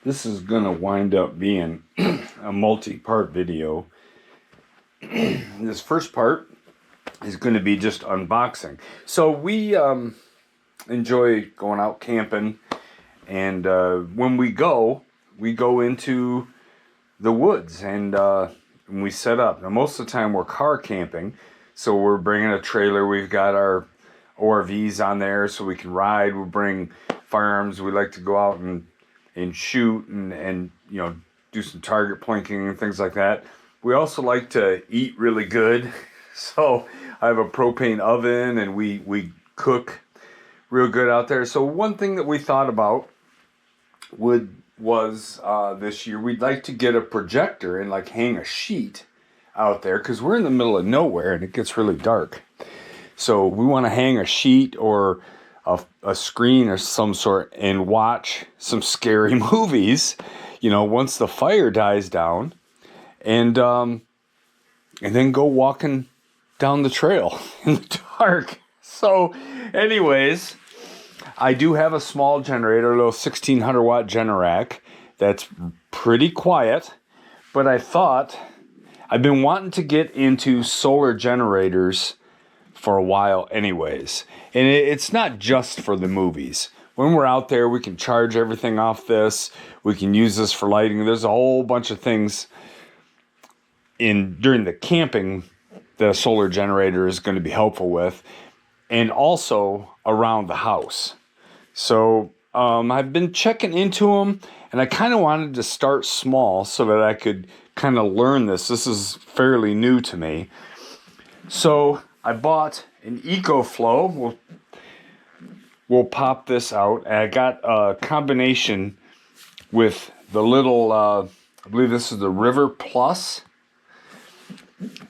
This is going to wind up being a multi-part video. This first part is going to be just unboxing. So we enjoy going out camping, and when we go into the woods and we set up. Now most of the time we're car camping, so we're bringing a trailer. We've got our ORVs on there so we can ride. We bring firearms. We like to go out and shoot and you know, do some target plinking and things like that. We also like to eat really good. So I have a propane oven and we cook real good out there. So one thing that we thought about was this year we'd like to get a projector and like hang a sheet out there, because we're in the middle of nowhere and it gets really dark. So we want to hang a sheet or a screen or some sort and watch some scary movies, you know, once the fire dies down, and then go walking down the trail in the dark. So anyways, I do have a small generator, a little 1600 watt Generac that's pretty quiet, but I thought I've been wanting to get into solar generators for a while anyways. And it's not just for the movies. When we're out there, we can charge everything off this. We can use this for lighting. There's a whole bunch of things during the camping that a solar generator is going to be helpful with, and also around the house. So I've been checking into them, and I kind of wanted to start small so that I could kind of learn this. This is fairly new to me. So I bought an Ecoflow. We'll pop this out. I got a combination with the little, I believe this is the River Plus.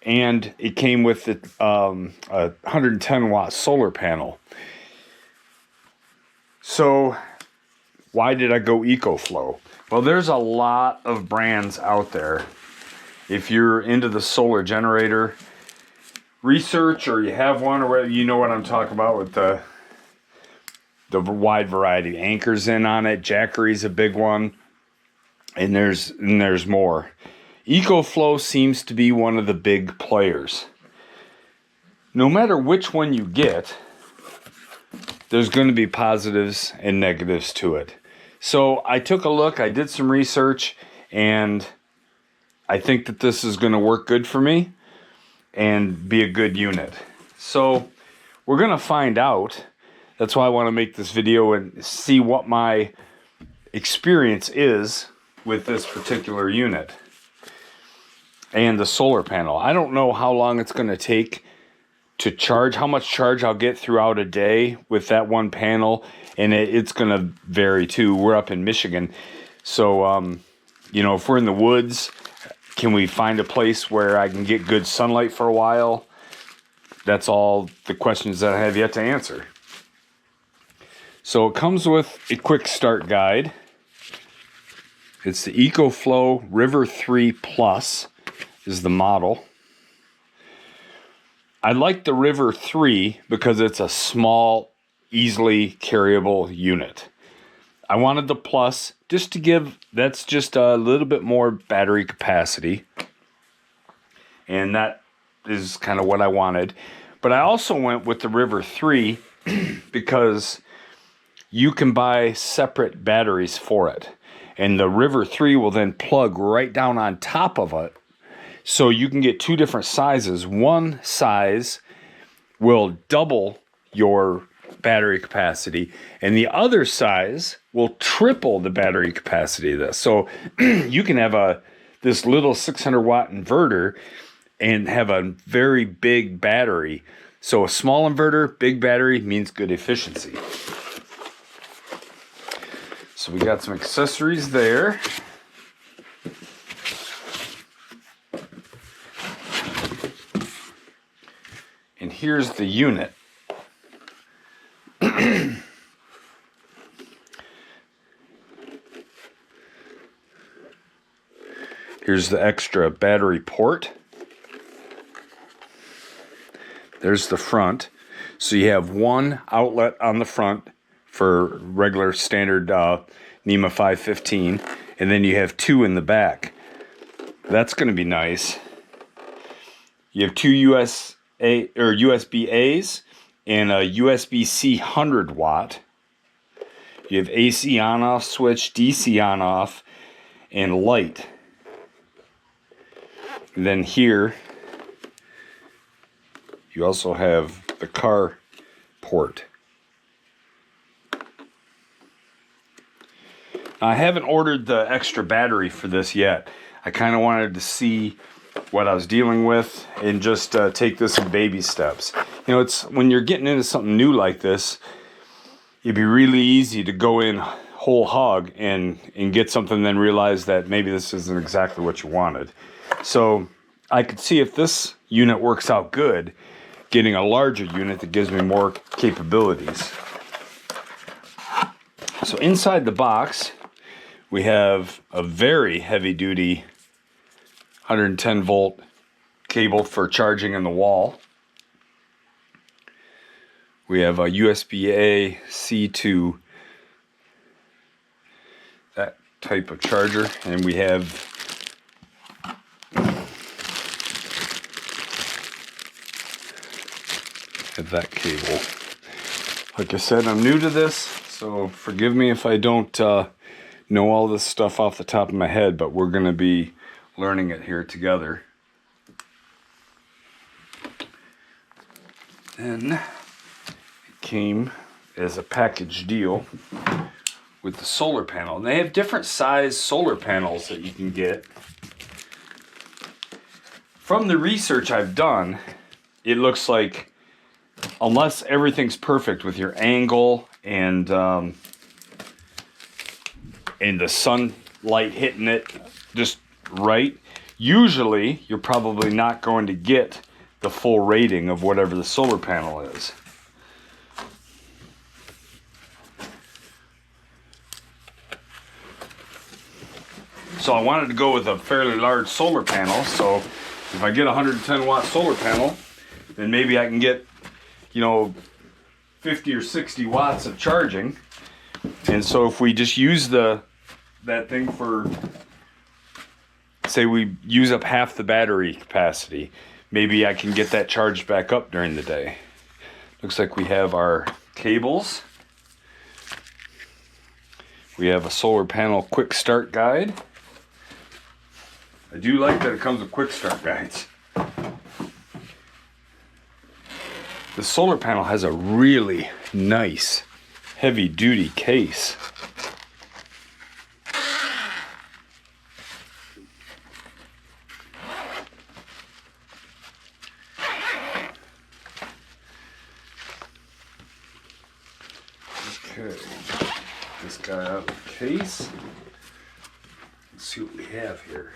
And it came with a 110 watt solar panel. So why did I go Ecoflow? Well, there's a lot of brands out there. If you're into the solar generator research, or you have one, or whatever, you know what I'm talking about with the wide variety. Anchor's in on it. Jackery's a big one, and there's more. Ecoflow seems to be one of the big players. No matter which one you get, there's going to be positives and negatives to it. So I took a look, I did some research, and I think that this is going to work good for me and be a good unit. So we're going to find out. That's why I want to make this video and see what my experience is with this particular unit and the solar panel. I don't know how long it's going to take to charge, how much charge I'll get throughout a day with that one panel, and it's going to vary too. We're up in Michigan, so you know, if we're in the woods, can we find a place where I can get good sunlight for a while? That's all the questions that I have yet to answer. So it comes with a quick start guide. It's the Ecoflow River 3 Plus is the model. I like the River 3 because it's a small, easily carryable unit. I wanted the Plus just to give, that's just a little bit more battery capacity. And that is kind of what I wanted. But I also went with the River 3 because you can buy separate batteries for it. And the River 3 will then plug right down on top of it. So you can get two different sizes. One size will double your battery capacity, and the other size will triple the battery capacity of this. So you can have this little 600 watt inverter and have a very big battery. So a small inverter, big battery means good efficiency. So we got some accessories there. And here's the unit. Here's the extra battery port. There's the front. So you have one outlet on the front for regular standard NEMA 515, and then you have 2 in the back. That's going to be nice. You have 2 USB-A's and a USB-C 100 watt. You have AC on-off switch, DC on-off, and light. And then here, you also have the car port. Now, I haven't ordered the extra battery for this yet. I kind of wanted to see what I was dealing with and just take this in baby steps. You know, it's when you're getting into something new like this, it'd be really easy to go in whole hog and get something and then realize that maybe this isn't exactly what you wanted. So I could see if this unit works out good, getting a larger unit that gives me more capabilities. So inside the box, we have a very heavy-duty 110 volt cable for charging in the wall. We have a USB-A C to that type of charger, and we have that cable. Like I said, I'm new to this, so forgive me if I don't know all this stuff off the top of my head, but we're going to be learning it here together. Then it came as a package deal with the solar panel. And they have different size solar panels that you can get. From the research I've done, it looks like unless everything's perfect with your angle and the sunlight hitting it just right, usually you're probably not going to get the full rating of whatever the solar panel is. So I wanted to go with a fairly large solar panel, so if I get a 110 watt solar panel, then maybe I can get, you know, 50 or 60 watts of charging. And so if we just use that thing for, say we use up half the battery capacity, maybe I can get that charged back up during the day. Looks like we have our cables. We have a solar panel quick start guide. I do like that it comes with quick start guides. The solar panel has a really nice heavy duty case. Okay, this guy out of the case. Let's see what we have here.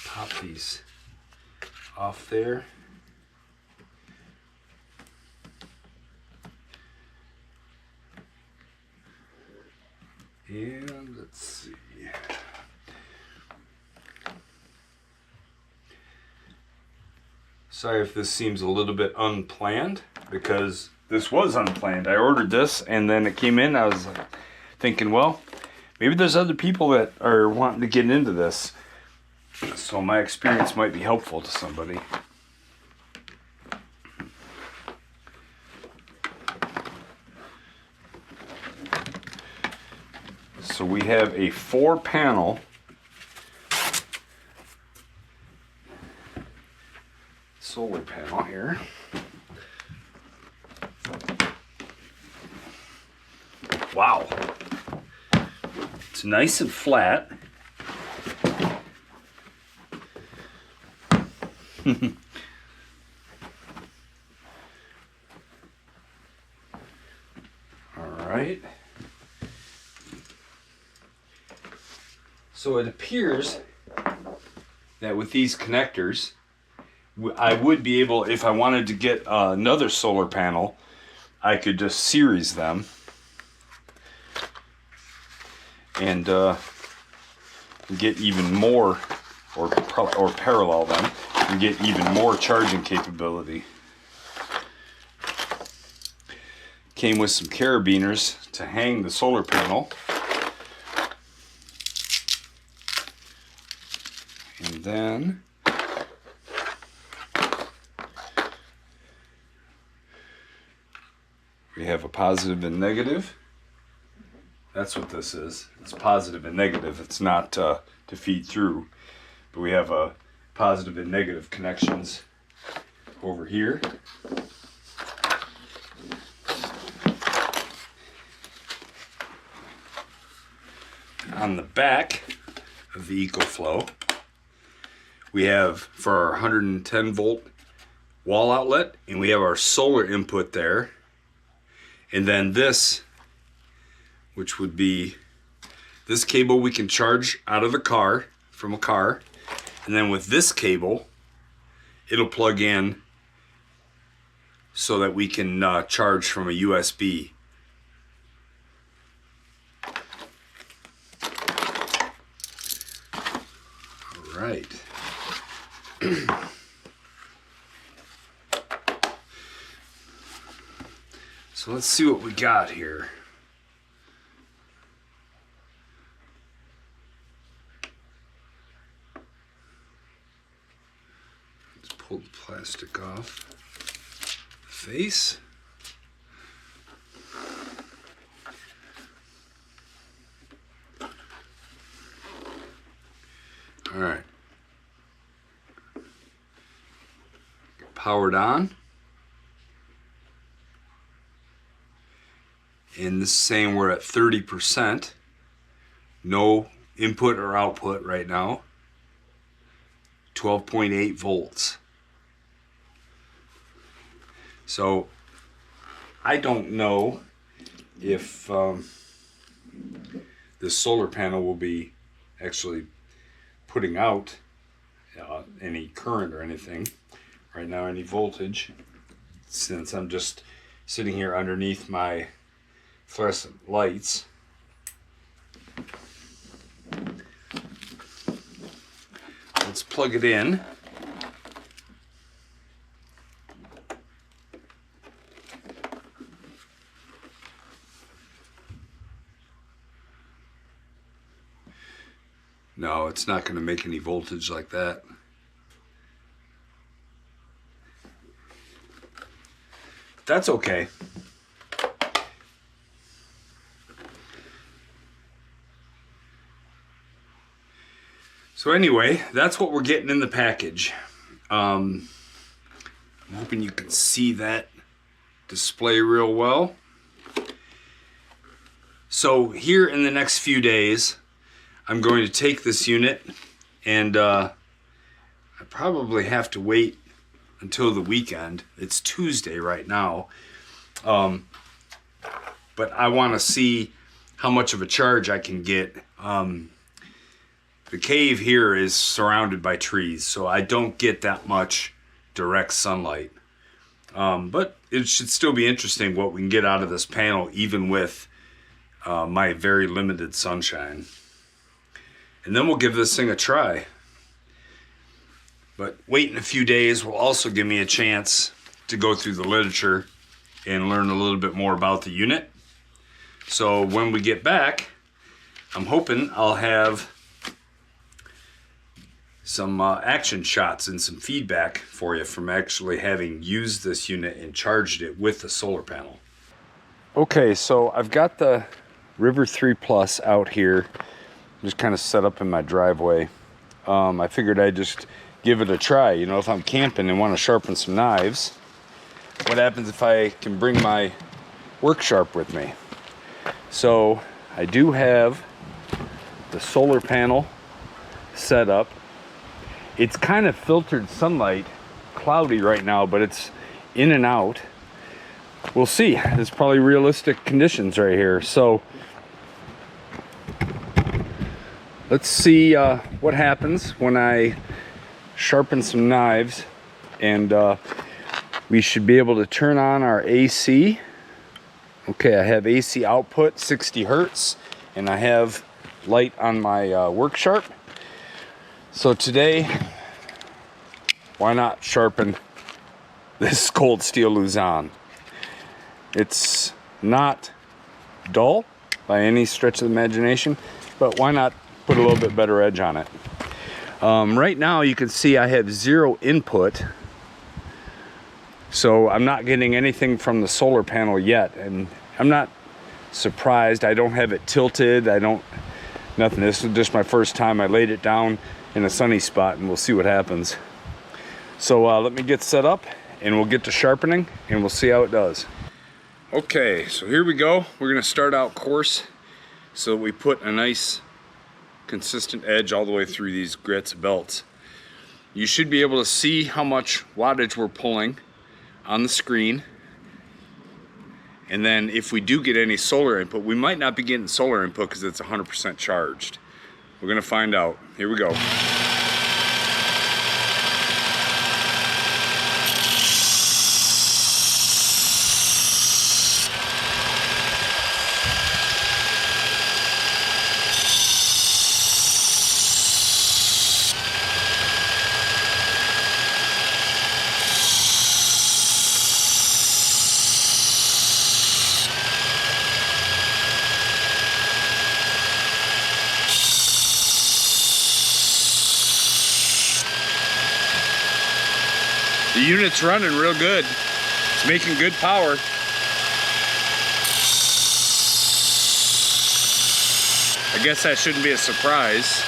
Pop these off there. And let's see. Sorry if this seems a little bit unplanned, because this was unplanned. I ordered this and then it came in. I was thinking, well, maybe there's other people that are wanting to get into this, so my experience might be helpful to somebody. So we have a 4-panel solar panel here. Wow. It's nice and flat. All right. So it appears that with these connectors, I would be able, if I wanted to get another solar panel, I could just series them and get even more, or parallel them and get even more charging capability. Came with some carabiners to hang the solar panel. And then we have a positive and negative. That's what this is. It's positive and negative. It's not to feed through. But we have a positive and negative connections over here. On the back of the Ecoflow, we have for our 110 volt wall outlet, and we have our solar input there. And then this, which would be this cable, we can charge out of the car, from a car. And then with this cable, it'll plug in so that we can charge from a USB. All right. So let's see what we got here. Let's pull the plastic off the face. All right. Powered on. And this is saying we're at 30%. No input or output right now. 12.8 volts. So I don't know if this solar panel will be actually putting out any current or anything right now, any voltage, since I'm just sitting here underneath my fluorescent lights. Let's plug it in. No, it's not going to make any voltage like that. But that's okay. So anyway, that's what we're getting in the package. I'm hoping you can see that display real well. So here in the next few days, I'm going to take this unit, and I probably have to wait until the weekend. It's Tuesday right now. But I want to see how much of a charge I can get. The cave here is surrounded by trees, so I don't get that much direct sunlight. But it should still be interesting what we can get out of this panel, even with my very limited sunshine. And then we'll give this thing a try. But waiting a few days will also give me a chance to go through the literature and learn a little bit more about the unit. So when we get back, I'm hoping I'll have some action shots and some feedback for you from actually having used this unit and charged it with the solar panel. Okay, so I've got the River 3 Plus out here, just kind of set up in my driveway. I figured I'd just give it a try. You know, if I'm camping and want to sharpen some knives, what happens if I can bring my work sharp with me? So I do have the solar panel set up. It's kind of filtered sunlight, cloudy right now, but it's in and out. We'll see. It's probably realistic conditions right here. So let's see what happens when I sharpen some knives, and we should be able to turn on our AC. Okay, I have AC output 60 hertz, and I have light on my work sharp. So today, why not sharpen this cold steel Luzon? It's not dull by any stretch of the imagination, but why not put a little bit better edge on it? Right now you can see I have 0 input, so I'm not getting anything from the solar panel yet, and I'm not surprised. I don't have it tilted, nothing. This is just my first time. I laid it down in a sunny spot, and we'll see what happens. So let me get set up and we'll get to sharpening and we'll see how it does. Okay, so here we go. We're gonna start out coarse so we put a nice consistent edge all the way through these grits belts. You should be able to see how much wattage we're pulling on the screen. And then if we do get any solar input, we might not be getting solar input because it's 100% charged. We're gonna find out. Here we go. The unit's running real good. It's making good power. I guess that shouldn't be a surprise.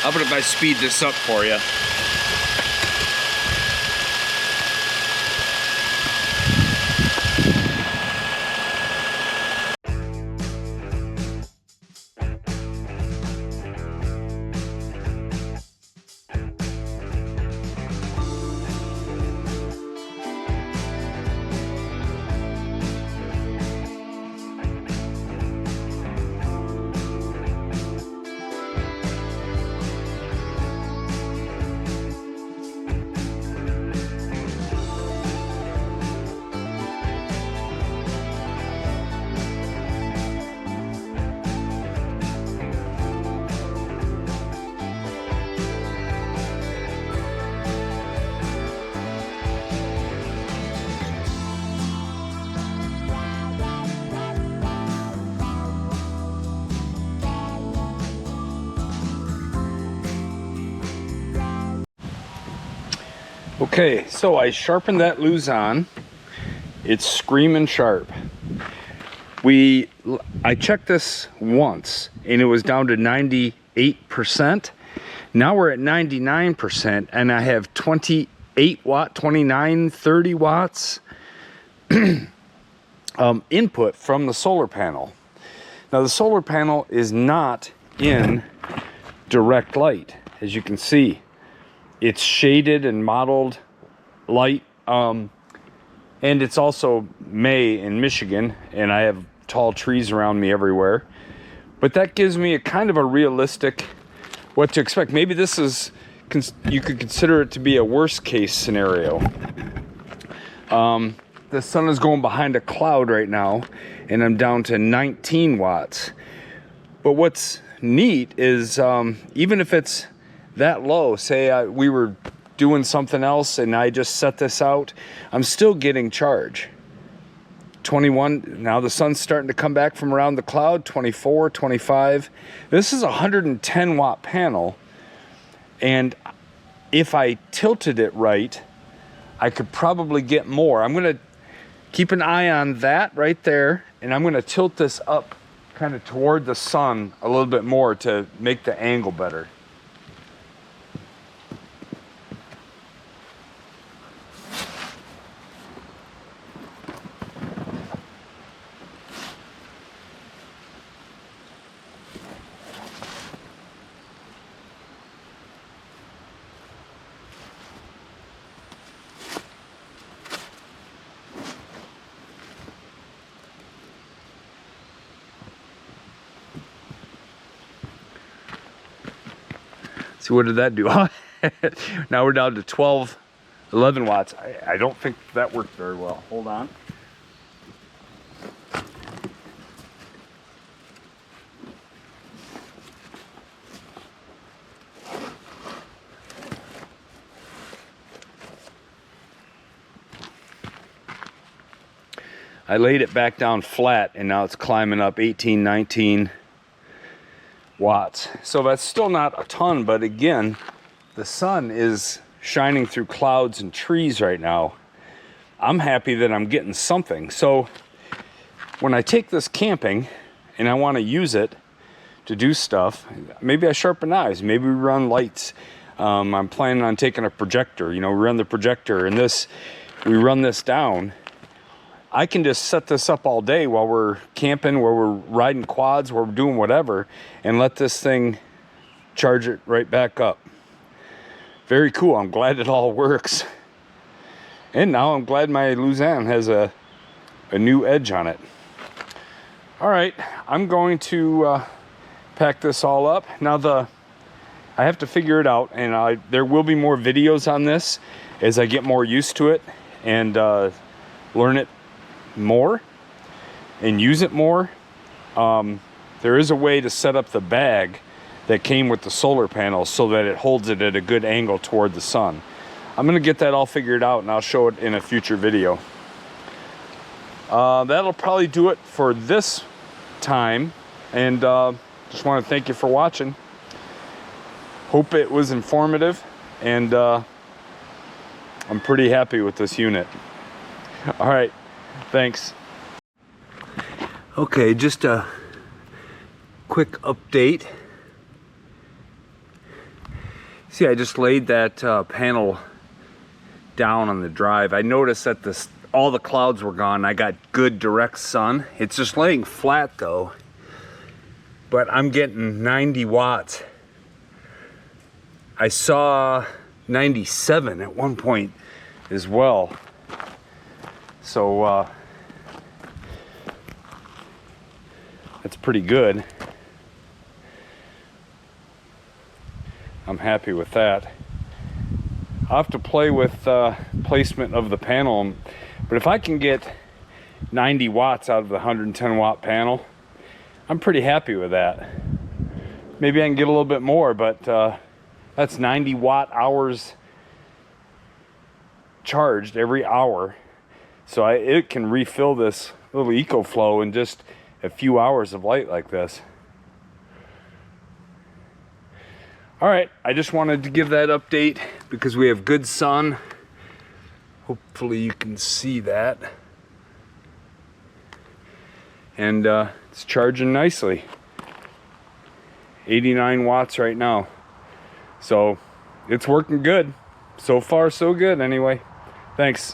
How about if I speed this up for you? Okay, so I sharpened that Luzon. It's screaming sharp. I checked this once and it was down to 98%. Now we're at 99% and I have 28 watt, 29, 30 watts input from the solar panel. Now the solar panel is not in direct light, as you can see. It's shaded and mottled light, and it's also May in Michigan, and I have tall trees around me everywhere. But that gives me a kind of a realistic what to expect. Maybe this is, you could consider it to be a worst case scenario. The sun is going behind a cloud right now, and I'm down to 19 watts. But what's neat is even if it's that low, say we were doing something else and I just set this out, I'm still getting charge. 21, now the sun's starting to come back from around the cloud, 24, 25. This is a 110 watt panel, and if I tilted it right, I could probably get more. I'm gonna keep an eye on that right there, and I'm gonna tilt this up kind of toward the sun a little bit more to make the angle better. So what did that do? Now we're down to 12, 11 watts. I don't think that worked very well. Hold on. I laid it back down flat and now it's climbing up 18, 19 watts. So that's still not a ton, but again, the sun is shining through clouds and trees right now. I'm happy that I'm getting something. So when I take this camping and I want to use it to do stuff, maybe I sharpen knives, maybe we run lights. I'm planning on taking a projector, you know, run the projector and we run this down. I can just set this up all day while we're camping, while we're riding quads, while we're doing whatever, and let this thing charge it right back up. Very cool. I'm glad it all works. And now I'm glad my Luzon has a new edge on it. All right, I'm going to pack this all up. Now I have to figure it out, and there will be more videos on this as I get more used to it and learn it more and use it more. There is a way to set up the bag that came with the solar panels so that it holds it at a good angle toward the sun. I'm gonna get that all figured out and I'll show it in a future video. That'll probably do it for this time, and just want to thank you for watching. Hope it was informative, and I'm pretty happy with this unit. All right. Thanks. Okay, just a quick update. See, I just laid that panel down on the drive. I noticed that all the clouds were gone. I got good direct sun. It's just laying flat though, but I'm getting 90 watts. I saw 97 at one point as well. So that's pretty good. I'm happy with that. I'll have to play with placement of the panel, but if I can get 90 watts out of the 110 watt panel, I'm pretty happy with that. Maybe I can get a little bit more, but that's 90 watt hours charged every hour. So it can refill this little Ecoflow in just a few hours of light like this. All right, I just wanted to give that update because we have good sun. Hopefully you can see that. And it's charging nicely. 89 watts right now. So it's working good. So far, so good anyway. Thanks.